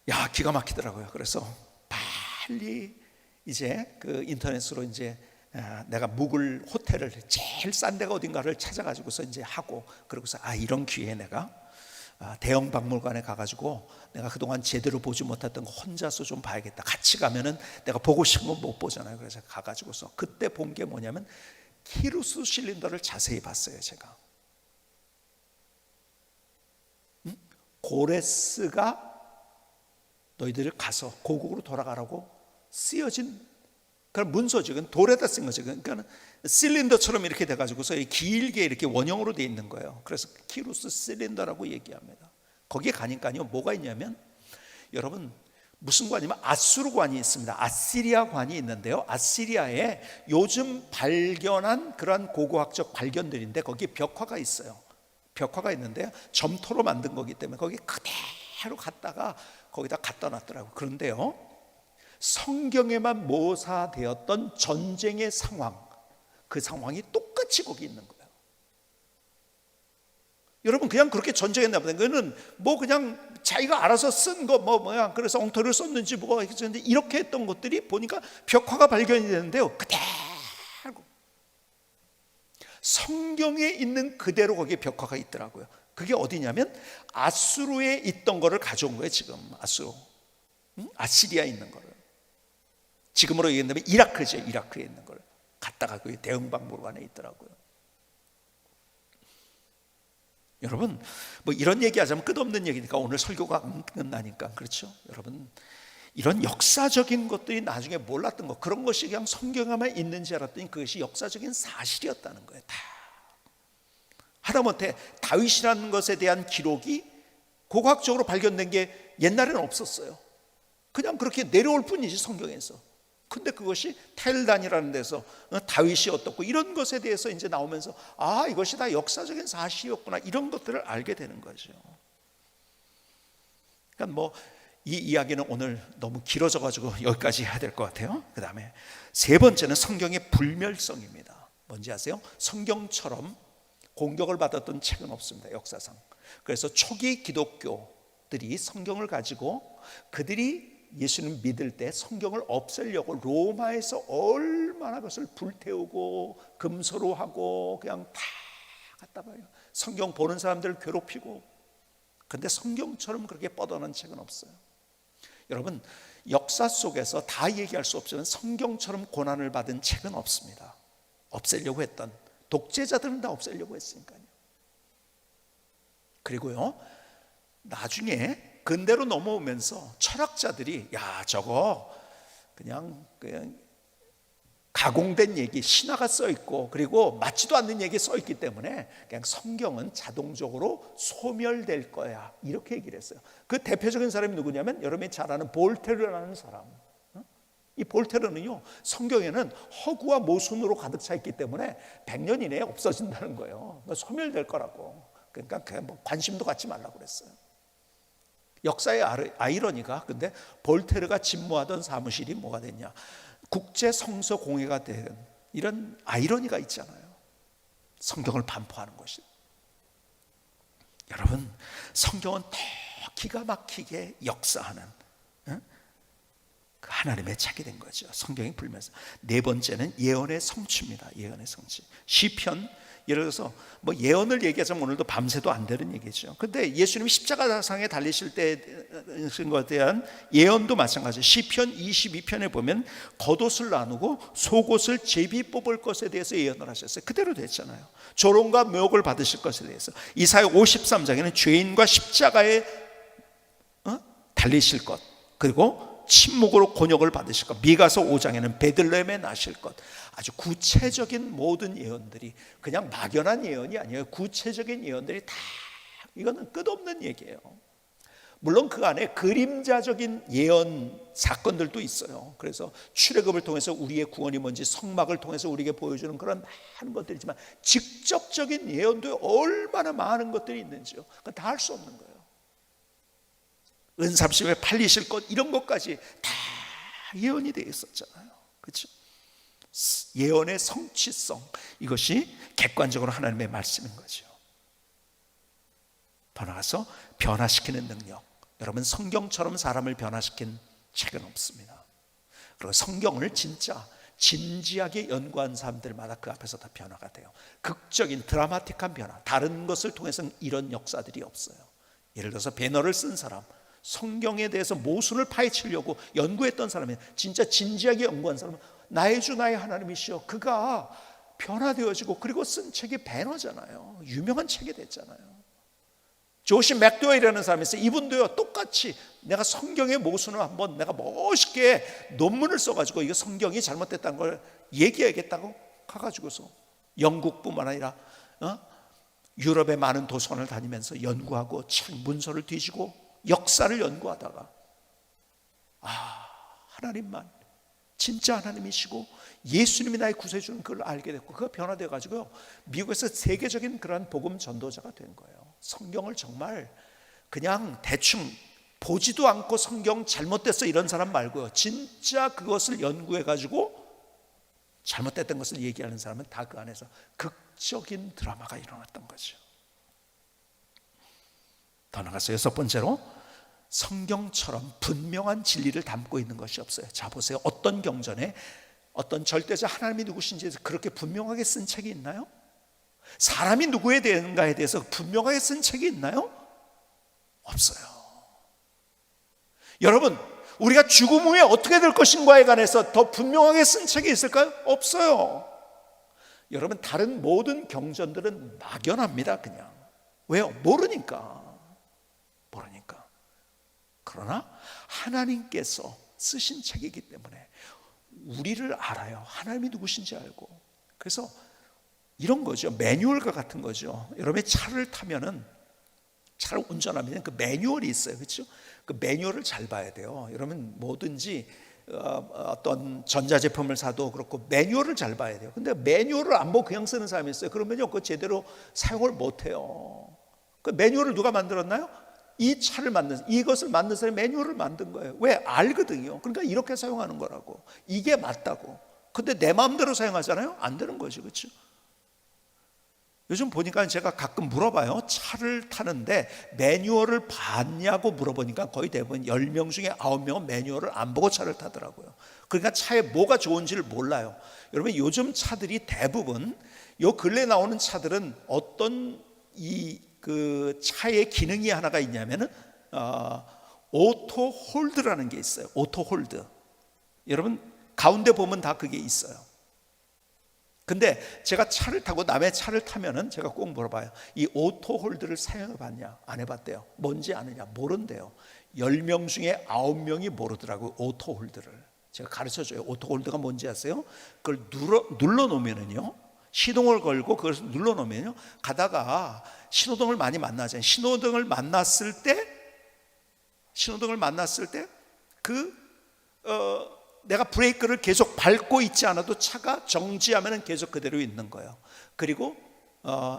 야, 기가 막히더라고요. 그래서 빨리 이제 그 인터넷으로 이제 내가 묵을 호텔을 제일 싼 데가 어딘가를 찾아가지고서 이제 하고, 그러고서 이런 기회에 내가 대형 박물관에 가가지고 내가 그동안 제대로 보지 못했던 거 혼자서 좀 봐야겠다. 같이 가면은 내가 보고 싶은 건 못 보잖아요. 그래서 가가지고서 그때 본 게 뭐냐면 키루스 실린더를 자세히 봤어요. 제가 고레스가 너희들을 가서 고국으로 돌아가라고 쓰여진 그런 문서죠. 그건 돌에다 쓴 거죠. 그러니까 실린더처럼 이렇게 돼가지고서 길게 이렇게 원형으로 돼 있는 거예요. 그래서 키루스 실린더라고 얘기합니다. 거기에 가니까요, 뭐가 있냐면, 여러분 무슨 관이면 아수르 관이 있습니다. 아시리아 관이 있는데요, 아시리아에 요즘 발견한 그러한 고고학적 발견들인데 거기에 벽화가 있어요. 벽화가 있는데요, 점토로 만든 거기 때문에 거기 그대로 갖다가 거기다 갖다 놨더라고요. 그런데요, 성경에만 묘사되었던 전쟁의 상황, 그 상황이 똑같이 거기 있는 거예요. 여러분 그냥 그렇게 전쟁했나 보다. 그거는 뭐 그냥 자기가 알아서 쓴 거 뭐야, 그래서 엉터리를 썼는지 뭐가 있었는데 이렇게 했던 것들이 보니까 벽화가 발견이 되는데요, 그대로 성경에 있는 그대로 거기에 벽화가 있더라고요. 그게 어디냐면 아수르에 있던 거를 가져온 거예요. 지금 아시리아에 있는 거를, 지금으로 얘기한다면 이라크죠. 이라크에 있는 걸 갖다가 그 대형 박물관에 있더라고요. 여러분 뭐 이런 얘기하자면 끝없는 얘기니까 오늘 설교가 안 끝나니까, 그렇죠? 여러분 이런 역사적인 것들이 나중에 몰랐던 것, 그런 것이 그냥 성경에만 있는지 알았더니 그것이 역사적인 사실이었다는 거예요. 다 하다못해 다윗이라는 것에 대한 기록이 고고학적으로 발견된 게 옛날에는 없었어요. 그냥 그렇게 내려올 뿐이지 성경에서. 근데 그것이 텔단이라는 데서 다윗이 어떻고 이런 것에 대해서 이제 나오면서 이것이 다 역사적인 사실이었구나, 이런 것들을 알게 되는 거죠. 그러니까 이 이야기는 오늘 너무 길어져 가지고 여기까지 해야 될 것 같아요. 그 다음에 세 번째는 성경의 불멸성입니다. 뭔지 아세요? 성경처럼 공격을 받았던 책은 없습니다, 역사상. 그래서 초기 기독교들이 성경을 가지고 그들이 예수님 믿을 때 성경을 없애려고 로마에서 얼마나 그것을 불태우고 금소로 하고 그냥 다 갖다 봐요. 성경 보는 사람들을 괴롭히고. 근데 성경처럼 그렇게 뻗어난 책은 없어요. 여러분, 역사 속에서 다 얘기할 수 없지만 성경처럼 고난을 받은 책은 없습니다. 없애려고 했던 독재자들은 다 없애려고 했으니까요. 그리고요, 나중에 근대로 넘어오면서 철학자들이 저거 그냥 가공된 얘기, 신화가 써 있고 그리고 맞지도 않는 얘기 써 있기 때문에 그냥 성경은 자동적으로 소멸될 거야, 이렇게 얘기를 했어요. 그 대표적인 사람이 누구냐면 여러분이 잘 아는 볼테르라는 사람. 이 볼테르는요, 성경에는 허구와 모순으로 가득 차 있기 때문에 100년 이내에 없어진다는 거예요. 소멸될 거라고. 그러니까 관심도 갖지 말라고 그랬어요. 역사의 아이러니가, 근데 볼테르가 집무하던 사무실이 뭐가 됐냐, 국제 성서 공회가 된, 이런 아이러니가 있잖아요. 성경을 반포하는 것이. 여러분, 성경은 더 기가 막히게 역사하는 그 하나님의 책이 된 거죠. 성경이 불면서. 네 번째는 예언의 성취입니다. 예언의 성취. 시편, 예를 들어서 예언을 얘기하자면 오늘도 밤새도 안 되는 얘기죠. 근데 예수님이 십자가상에 달리실 때 하신 것에 대한 예언도 마찬가지예요. 시편 22편에 보면 겉옷을 나누고 속옷을 제비 뽑을 것에 대해서 예언을 하셨어요. 그대로 됐잖아요. 조롱과 모욕을 받으실 것에 대해서. 이사야 53장에는 죄인과 십자가에 달리실 것, 그리고 침묵으로 곤욕을 받으실 것. 미가서 5장에는 베들레헴에 나실 것. 아주 구체적인 모든 예언들이 그냥 막연한 예언이 아니에요. 구체적인 예언들이 다, 이거는 끝없는 얘기예요. 물론 그 안에 그림자적인 예언 사건들도 있어요. 그래서 출애굽을 통해서 우리의 구원이 뭔지, 성막을 통해서 우리에게 보여주는 그런 많은 것들이지만 직접적인 예언도 얼마나 많은 것들이 있는지요. 그건 다 할 수 없는 거예요. 은삼십에 팔리실 것, 이런 것까지 다 예언이 되어 있었잖아요. 그렇죠? 예언의 성취성, 이것이 객관적으로 하나님의 말씀인 거죠. 더 나아가서 변화시키는 능력. 여러분, 성경처럼 사람을 변화시킨 책은 없습니다. 그리고 성경을 진짜 진지하게 연구한 사람들마다 그 앞에서 다 변화가 돼요. 극적인 드라마틱한 변화. 다른 것을 통해서는 이런 역사들이 없어요. 예를 들어서 배너를 쓴 사람, 성경에 대해서 모순을 파헤치려고 연구했던 사람이, 진짜 진지하게 연구한 사람은 나의 주 나의 하나님이시여, 그가 변화되어지고 그리고 쓴 책이 배너잖아요. 유명한 책이 됐잖아요. 조시 맥도웰이라는 사람이 있어요. 이분도요, 똑같이 내가 성경의 모순을 한번 내가 멋있게 논문을 써가지고 이거 성경이 잘못됐다는 걸 얘기해야겠다고 가가지고서 영국뿐만 아니라 유럽의 많은 도서관을 다니면서 연구하고 책 문서를 뒤지고 역사를 연구하다가 하나님만 진짜 하나님이시고 예수님이 나의 구세주는 그걸 알게 됐고, 그가 변화되어 가지고요, 미국에서 세계적인 그러한 복음 전도자가 된 거예요. 성경을 정말 그냥 대충 보지도 않고 성경 잘못됐어 이런 사람 말고요, 진짜 그것을 연구해 가지고 잘못됐던 것을 얘기하는 사람은 다 그 안에서 극적인 드라마가 일어났던 거죠. 더 나가서 여섯 번째로, 성경처럼 분명한 진리를 담고 있는 것이 없어요. 자 보세요. 어떤 경전에 어떤 절대자 하나님이 누구신지 그렇게 분명하게 쓴 책이 있나요? 사람이 누구에 대한가에 대해서 분명하게 쓴 책이 있나요? 없어요. 여러분, 우리가 죽음 후에 어떻게 될 것인가에 관해서 더 분명하게 쓴 책이 있을까요? 없어요. 여러분, 다른 모든 경전들은 막연합니다. 그냥. 왜요? 모르니까. 그러나 하나님께서 쓰신 책이기 때문에 우리를 알아요. 하나님이 누구신지 알고. 그래서 이런 거죠. 매뉴얼과 같은 거죠. 여러분이 차를 타면은 차를 운전하면 그 매뉴얼이 있어요, 그렇죠? 그 매뉴얼을 잘 봐야 돼요. 여러분 뭐든지 어떤 전자제품을 사도 그렇고 매뉴얼을 잘 봐야 돼요. 근데 매뉴얼을 안 보고 그냥 쓰는 사람이 있어요. 그러면요, 그거 제대로 사용을 못 해요. 그 매뉴얼을 누가 만들었나요? 이것을 만든 사람이 매뉴얼을 만든 거예요. 왜? 알거든요. 그러니까 이렇게 사용하는 거라고. 이게 맞다고. 근데 내 마음대로 사용하잖아요? 안 되는 거죠, 그렇죠? 요즘 보니까 제가 가끔 물어봐요. 차를 타는데 매뉴얼을 봤냐고 물어보니까 거의 대부분 10명 중에 9명은 매뉴얼을 안 보고 차를 타더라고요. 그러니까 차에 뭐가 좋은지를 몰라요. 여러분, 요즘 차들이 대부분, 요 근래 나오는 차들은 어떤 그 차의 기능이 하나가 있냐면은 오토 홀드라는 게 있어요. 오토 홀드. 여러분 가운데 보면 다 그게 있어요. 근데 제가 차를 타고 남의 차를 타면은 제가 꼭 물어봐요. 이 오토 홀드를 사용해 봤냐? 안 해봤대요. 뭔지 아느냐? 모른대요. 10명 중에 9명이 모르더라고요, 오토 홀드를. 제가 가르쳐줘요. 오토 홀드가 뭔지 아세요? 그걸 눌러 놓으면은요, 시동을 걸고 그걸 눌러 놓으면요, 가다가 신호등을 많이 만나잖아요. 신호등을 만났을 때 내가 브레이크를 계속 밟고 있지 않아도 차가 정지하면 계속 그대로 있는 거예요. 그리고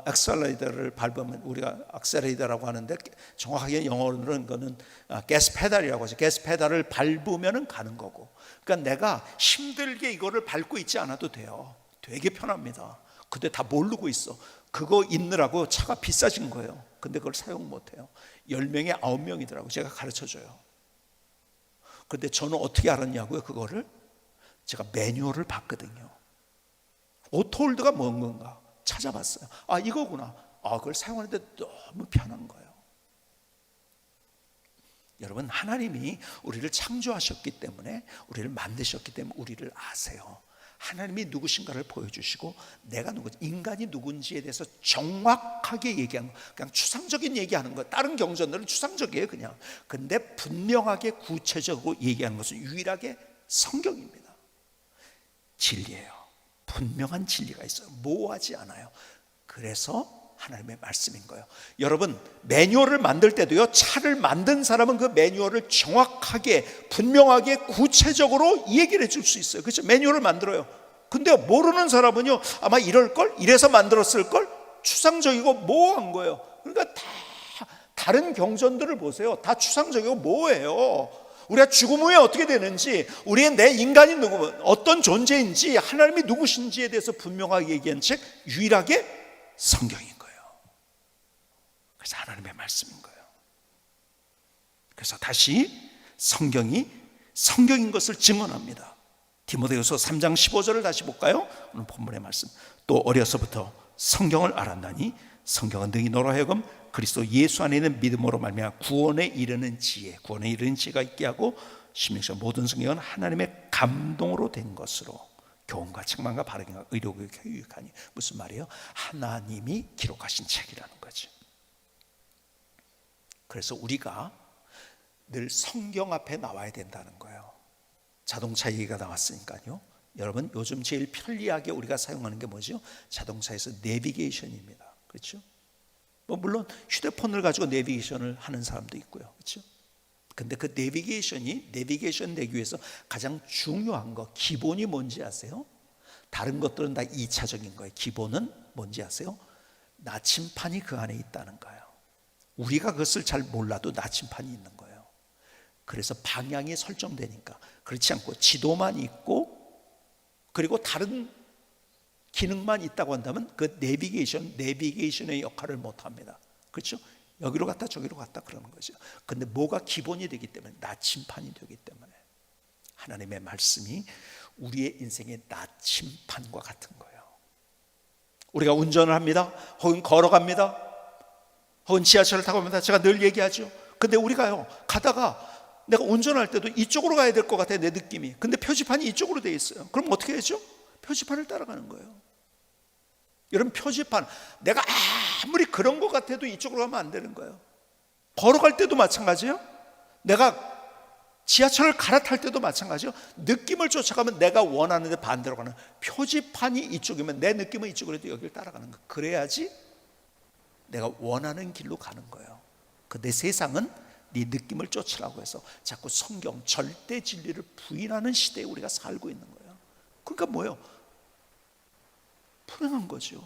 액셀레이터를 밟으면, 우리가 액셀레이터라고 하는데 정확하게 영어로는 그거는 가스 페달이라고 하죠. 가스 페달을 밟으면 가는 거고. 그러니까 내가 힘들게 이거를 밟고 있지 않아도 돼요. 되게 편합니다. 근데 다 모르고 있어. 그거 있느라고 차가 비싸진 거예요. 근데 그걸 사용 못해요. 10명에 9명이더라고요. 제가 가르쳐줘요. 근데 저는 어떻게 알았냐고요? 그거를 제가 매뉴얼을 봤거든요. 오토홀드가 뭔 건가 찾아봤어요. 아, 이거구나. 그걸 사용하는데 너무 편한 거예요. 여러분, 하나님이 우리를 창조하셨기 때문에, 우리를 만드셨기 때문에 우리를 아세요. 하나님이 누구신가를 보여주시고, 내가 누구지, 인간이 누군지에 대해서 정확하게 얘기하는 거. 그냥 추상적인 얘기하는 거. 다른 경전들은 추상적이에요, 그냥. 근데 분명하게 구체적으로 얘기하는 것은 유일하게 성경입니다. 진리예요. 분명한 진리가 있어요. 모호하지 않아요. 그래서 하나님의 말씀인 거예요. 여러분, 매뉴얼을 만들 때도요, 차를 만든 사람은 그 매뉴얼을 정확하게, 분명하게, 구체적으로 얘기를 해줄 수 있어요. 그렇죠? 매뉴얼을 만들어요. 근데 모르는 사람은요, 아마 이럴걸? 이래서 만들었을걸? 추상적이고 모호한 거예요. 그러니까 다른 경전들을 보세요. 다 추상적이고 모호해요. 우리가 죽음 후에 어떻게 되는지, 우리의 내 인간이 누구면 어떤 존재인지, 하나님이 누구신지에 대해서 분명하게 얘기한 책, 유일하게 성경인 거예요. 그래서 하나님의 말씀인 거예요. 그래서 다시 성경이 성경인 것을 증언합니다. 디모데후서 3장 15절을 다시 볼까요? 오늘 본문의 말씀. 또 어려서부터 성경을 알았나니 성경은 능히 너로 하여금 그리스도 예수 안에 있는 믿음으로 말미암아 구원에 이르는 지혜가 있게 하고, 신명서 모든 성경은 하나님의 감동으로 된 것으로 교훈과 책망과 바르기와 의료교육에 유익하니. 무슨 말이에요? 하나님이 기록하신 책이라는 거죠. 그래서 우리가 늘 성경 앞에 나와야 된다는 거예요. 자동차 얘기가 나왔으니까요. 여러분, 요즘 제일 편리하게 우리가 사용하는 게 뭐죠? 자동차에서 내비게이션입니다. 그렇죠? 물론 휴대폰을 가지고 내비게이션을 하는 사람도 있고요. 그렇죠? 근데 그 내비게이션 되기 위해서 가장 중요한 거, 기본이 뭔지 아세요? 다른 것들은 다 2차적인 거예요. 기본은 뭔지 아세요? 나침판이 그 안에 있다는 거예요. 우리가 그것을 잘 몰라도 나침판이 있는 거예요. 그래서 방향이 설정되니까. 그렇지 않고 지도만 있고, 그리고 다른 기능만 있다고 한다면 그 내비게이션의 역할을 못합니다. 그렇죠? 여기로 갔다 저기로 갔다 그러는 거죠. 근데 뭐가 기본이 되기 때문에, 나침판이 되기 때문에, 하나님의 말씀이 우리의 인생의 나침판과 같은 거예요. 우리가 운전을 합니다. 혹은 걸어갑니다. 혹은 지하철을 타고 갑니다. 제가 늘 얘기하죠. 근데 우리가요, 가다가 내가 운전할 때도 이쪽으로 가야 될 것 같아요, 내 느낌이. 근데 표지판이 이쪽으로 돼 있어요. 그럼 어떻게 하죠? 표지판을 따라가는 거예요. 여러분, 표지판, 내가 아무리 그런 것 같아도 이쪽으로 가면 안 되는 거예요. 걸어갈 때도 마찬가지예요. 내가 지하철을 갈아탈 때도 마찬가지예요. 느낌을 쫓아가면 내가 원하는 데 반대로 가는, 표지판이 이쪽이면 내 느낌은 이쪽으로 해도 여기를 따라가는 거예요. 그래야지 내가 원하는 길로 가는 거예요. 근데 세상은 네 느낌을 쫓으라고 해서 자꾸 성경 절대 진리를 부인하는 시대에 우리가 살고 있는 거예요. 그러니까 뭐예요? 불행한 거죠.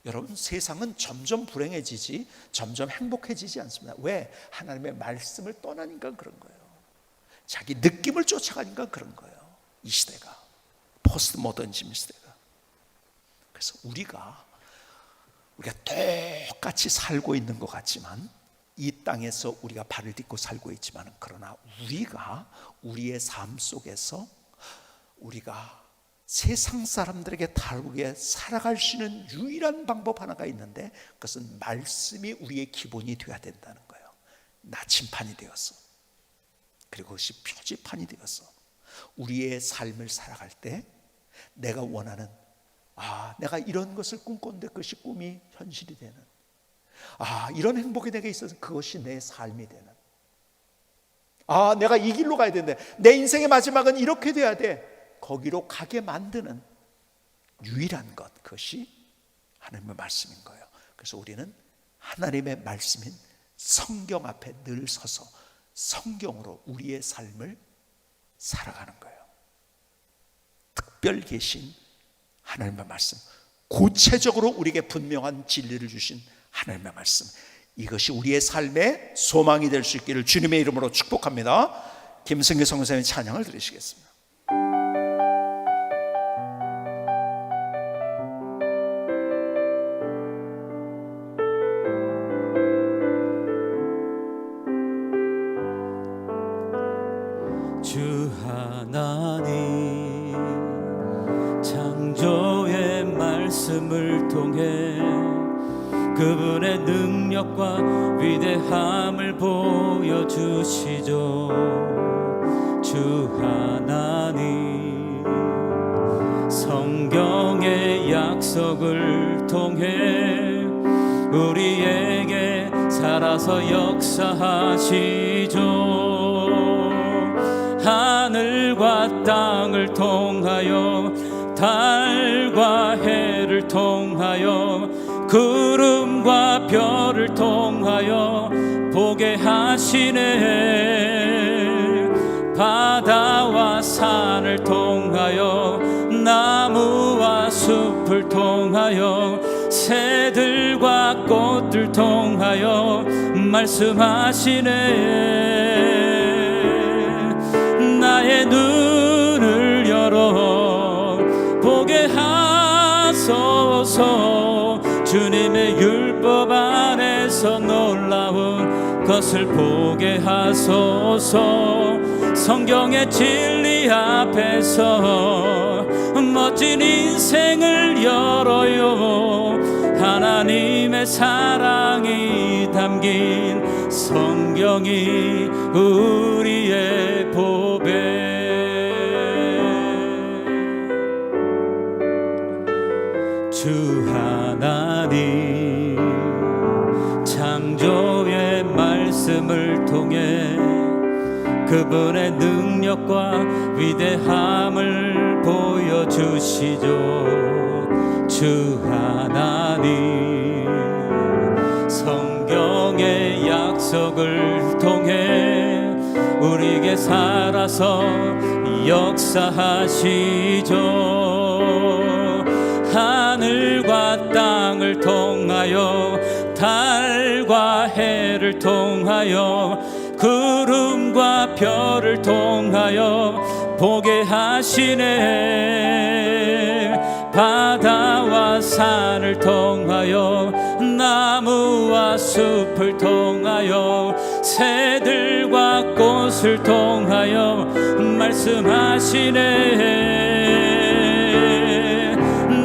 여러분, 세상은 점점 불행해지지 점점 행복해지지 않습니다. 왜? 하나님의 말씀을 떠나니까 그런 거예요. 자기 느낌을 쫓아가니까 그런 거예요. 이 시대가 포스트 모더니즘 시대가. 그래서 우리가 똑같이 살고 있는 것 같지만, 이 땅에서 우리가 발을 딛고 살고 있지만, 그러나 우리가 우리의 삶 속에서 우리가 세상 사람들에게 다르게 살아갈 수 있는 유일한 방법 하나가 있는데, 그것은 말씀이 우리의 기본이 되어야 된다는 거예요. 나침판이 되어서, 그리고 그것이 표지판이 되어서 우리의 삶을 살아갈 때 내가 원하는, 내가 이런 것을 꿈꿨는데 그것이 꿈이 현실이 되는, 이런 행복이 내게 있어서 그것이 내 삶이 되는, 내가 이 길로 가야 되는데 내 인생의 마지막은 이렇게 돼야 돼, 거기로 가게 만드는 유일한 것, 그것이 하나님의 말씀인 거예요. 그래서 우리는 하나님의 말씀인 성경 앞에 늘 서서 성경으로 우리의 삶을 살아가는 거예요. 특별 계신 하나님의 말씀, 구체적으로 우리에게 분명한 진리를 주신 하나님의 말씀, 이것이 우리의 삶의 소망이 될 수 있기를 주님의 이름으로 축복합니다. 김승규 선교사님의 찬양을 들으시겠습니다. 주 하나님, 창조의 말씀을 통해 그분의 능력과 위대함을 보여주시죠. 주 하나님, 성경의 약속을 통해 우리에게 살아서 역사하시죠. 하늘과 땅을 통하여, 달과 해를 통하여, 구름과 별을 통하여 보게 하시네. 바다와 산을 통하여, 나무와 숲을 통하여, 새들과 꽃들 통하여 말씀하시네. 나의 눈을 열어 보게 하소서. 주님의 율법 안에서 놀라운 것을 보게 하소서. 성경의 진리 앞에서 멋진 인생을 열어요. 하나님의 사랑이 담긴 성경이 우리의 보배. 주 하나님, 창조의 말씀을 통해 그분의 능력과 위대함을 보여주시죠. 주 하나님, 성경의 약속을 통해 우리에게 살아서 역사하시죠. 하늘과 땅을 통하여, 달과 해를 통하여, 구름과 별을 통하여 보게 하시네. 바다와 산을 통하여, 나무와 숲을 통하여, 새들과 꽃을 통하여 말씀하시네.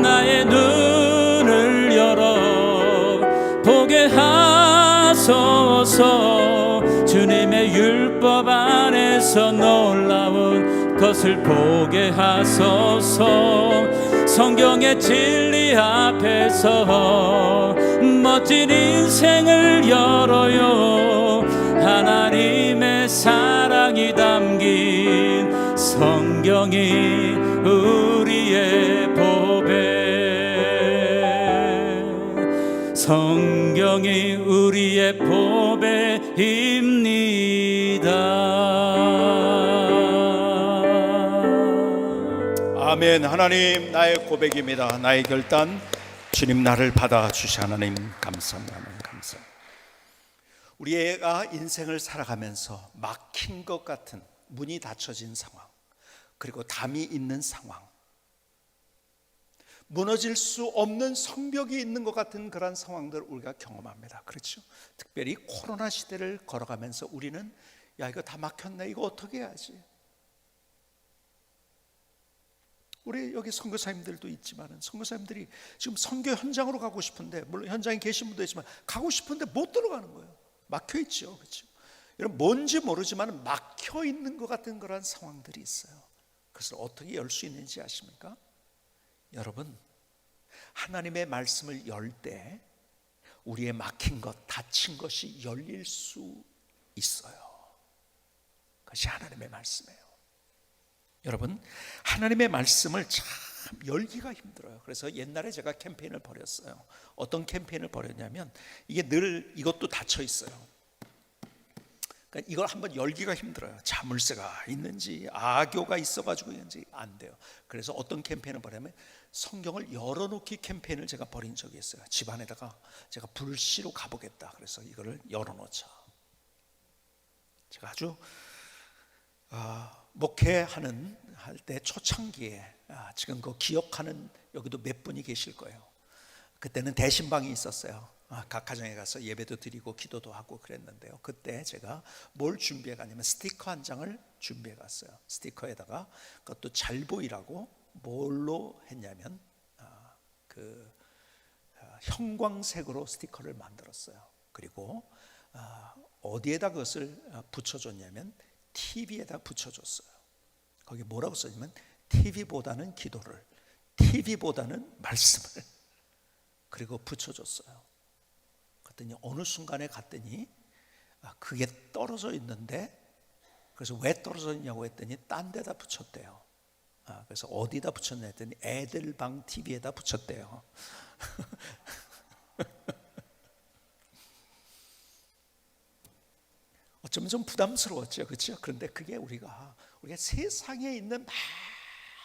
나의 눈을 열어 보게 하소서. 주님의 율법 안에서 놀라운 것을 보게 하소서. 성경의 진리 앞에서 멋진 인생을 열어요. 하나님의 사랑이 담긴 성경이 우리의 보배. 성경이 우리의 보배, 아멘. 하나님, 나의 고백입니다. 나의 결단. 주님, 나를 받아주시 하나님 감사합니다. 감사합니다. 우리가 인생을 살아가면서 막힌 것 같은, 문이 닫혀진 상황, 그리고 담이 있는 상황, 무너질 수 없는 성벽이 있는 것 같은 그런 상황들을 우리가 경험합니다. 그렇죠? 특별히 코로나 시대를 걸어가면서 우리는 야, 이거 다 막혔네, 이거 어떻게 해야지? 우리 여기 선교사님들도 있지만 선교사님들이 지금 선교 현장으로 가고 싶은데, 물론 현장에 계신 분도 있지만 가고 싶은데 못 들어가는 거예요. 막혀 있죠. 그렇죠? 여러분, 뭔지 모르지만 막혀 있는 것 같은 그런 상황들이 있어요. 그것을 어떻게 열 수 있는지 아십니까? 여러분, 하나님의 말씀을 열 때 우리의 막힌 것, 닫힌 것이 열릴 수 있어요. 그것이 하나님의 말씀이에요. 여러분, 하나님의 말씀을 참 열기가 힘들어요. 그래서 옛날에 제가 캠페인을 벌였어요. 어떤 캠페인을 벌였냐면, 이게 늘 이것도 닫혀 있어요. 그러니까 이걸 한번 열기가 힘들어요. 자물쇠가 있는지 악교가 있어가지고 있는지 안 돼요. 그래서 어떤 캠페인을 벌였냐면, 성경을 열어놓기 캠페인을 제가 벌인 적이 있어요. 집안에다가 제가 불시로 가보겠다. 그래서 이거를 열어놓자. 제가 아주 목회하는 할 때 초창기에, 지금 그 기억하는 여기도 몇 분이 계실 거예요. 그때는 대신방이 있었어요. 각 가정에 가서 예배도 드리고 기도도 하고 그랬는데요. 그때 제가 뭘 준비해 갔냐면 스티커 한 장을 준비해 갔어요. 스티커에다가 그것도 잘 보이라고 뭘로 했냐면 형광색으로 스티커를 만들었어요. 그리고 어디에다 그것을 붙여줬냐면 TV에다 붙여줬어요. 거기 뭐라고 써냐면 TV보다는 기도를, TV보다는 말씀을, 그리고 붙여줬어요. 그랬더니 어느 순간에 갔더니 그게 떨어져 있는데, 그래서 왜 떨어져 있냐고 했더니 딴 데다 붙였대요. 그래서 어디다 붙였냐 했더니 애들 방 TV에다 붙였대요. 어쩌면 좀 부담스러웠죠, 그렇죠? 그런데 그게 우리가 세상에 있는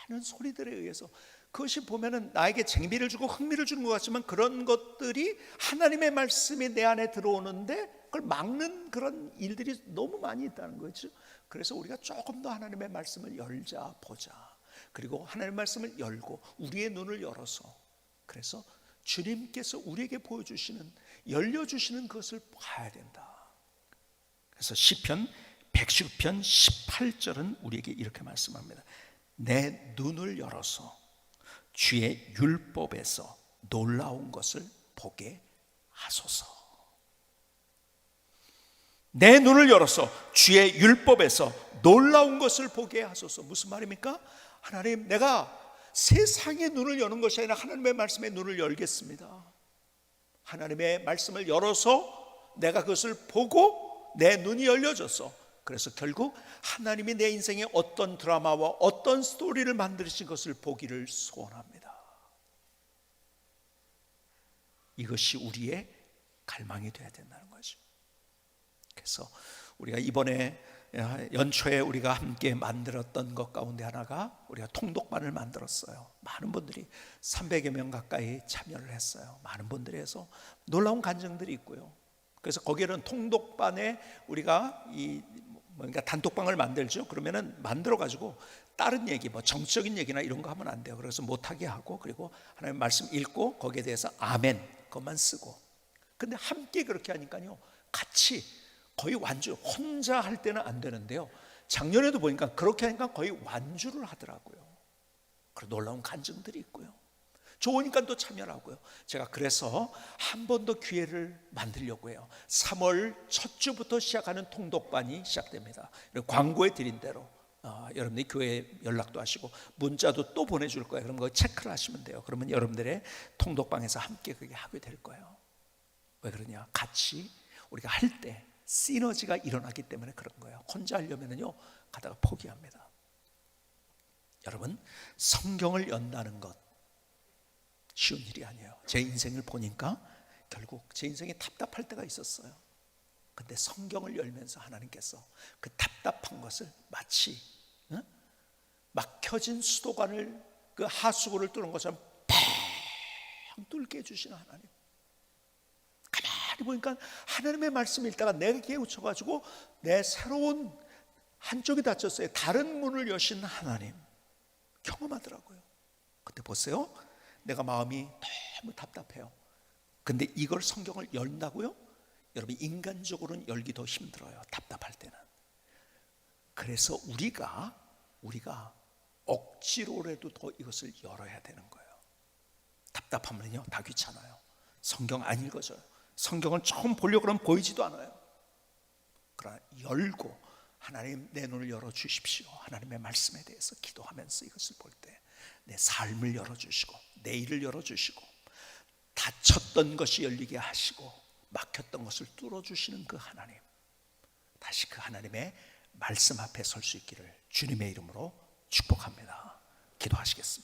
많은 소리들에 의해서, 그것이 보면은 나에게 재미를 주고 흥미를 주는 것 같지만, 그런 것들이 하나님의 말씀이 내 안에 들어오는데 그걸 막는 그런 일들이 너무 많이 있다는 거죠. 그래서 우리가 조금 더 하나님의 말씀을 열자, 보자. 그리고 하나님의 말씀을 열고 우리의 눈을 열어서, 그래서 주님께서 우리에게 보여주시는, 열려주시는 그것을 봐야 된다. 그래서 시편 110편 18절은 우리에게 이렇게 말씀합니다. 내 눈을 열어서 주의 율법에서 놀라운 것을 보게 하소서. 내 눈을 열어서 주의 율법에서 놀라운 것을 보게 하소서. 무슨 말입니까? 하나님, 내가 세상의 눈을 여는 것이 아니라 하나님의 말씀의 눈을 열겠습니다. 하나님의 말씀을 열어서 내가 그것을 보고 내 눈이 열려졌어. 그래서 결국 하나님이 내 인생에 어떤 드라마와 어떤 스토리를 만드신 것을 보기를 소원합니다. 이것이 우리의 갈망이 되어야 된다는 거죠. 그래서 우리가 이번에 연초에 우리가 함께 만들었던 것 가운데 하나가, 우리가 통독반을 만들었어요. 많은 분들이 300여 명 가까이 참여를 했어요. 많은 분들이 해서 놀라운 간증들이 있고요. 그래서 거기에는 통독반에 우리가 뭔가 단톡방을 만들죠. 그러면은 만들어 가지고 다른 얘기, 뭐 정치적인 얘기나 이런 거 하면 안 돼요. 그래서 못하게 하고, 그리고 하나님 말씀 읽고 거기에 대해서 아멘 그것만 쓰고. 근데 함께 그렇게 하니까요, 같이 거의 완주, 혼자 할 때는 안 되는데요, 작년에도 보니까 그렇게 하니까 거의 완주를 하더라고요. 그리고 놀라운 간증들이 있고요. 좋으니까 또 참여를 하고요. 제가 그래서 한 번 더 기회를 만들려고 해요. 3월 첫 주부터 시작하는 통독반이 시작됩니다. 광고에 드린 대로 여러분들이 교회에 연락도 하시고 문자도 또 보내줄 거예요. 그럼 그거 체크를 하시면 돼요. 그러면 여러분들의 통독방에서 함께 그게 하게 될 거예요. 왜 그러냐? 같이 우리가 할 때 시너지가 일어나기 때문에 그런 거예요. 혼자 하려면요 가다가 포기합니다. 여러분, 성경을 연다는 것 쉬운 일이 아니에요. 제 인생을 보니까 결국 제 인생이 답답할 때가 있었어요. 근데 성경을 열면서 하나님께서 그 답답한 것을 마치 막혀진 수도관을 그 하수구를 뚫는 것처럼 팡 뚫게 해주시는 하나님. 가만히 보니까 하나님의 말씀을 읽다가 내게 깨우쳐가지고 내 새로운 한쪽이 닫혔어요. 다른 문을 여신 하나님 경험하더라고요. 그때 보세요, 내가 마음이 너무 답답해요. 근데 이걸 성경을 열다고요? 여러분, 인간적으로는 열기 더 힘들어요, 답답할 때는. 그래서 우리가 억지로라도 더 이것을 열어야 되는 거예요. 답답하면요 다 귀찮아요. 성경 안 읽어져요. 성경을 처음 보려고 그러면 보이지도 않아요. 그러나 열고, 하나님 내 눈을 열어주십시오. 하나님의 말씀에 대해서 기도하면서 이것을 볼 때 내 삶을 열어주시고 내 일을 열어주시고 닫혔던 것이 열리게 하시고 막혔던 것을 뚫어주시는 그 하나님, 다시 그 하나님의 말씀 앞에 설 수 있기를 주님의 이름으로 축복합니다. 기도하시겠습니다.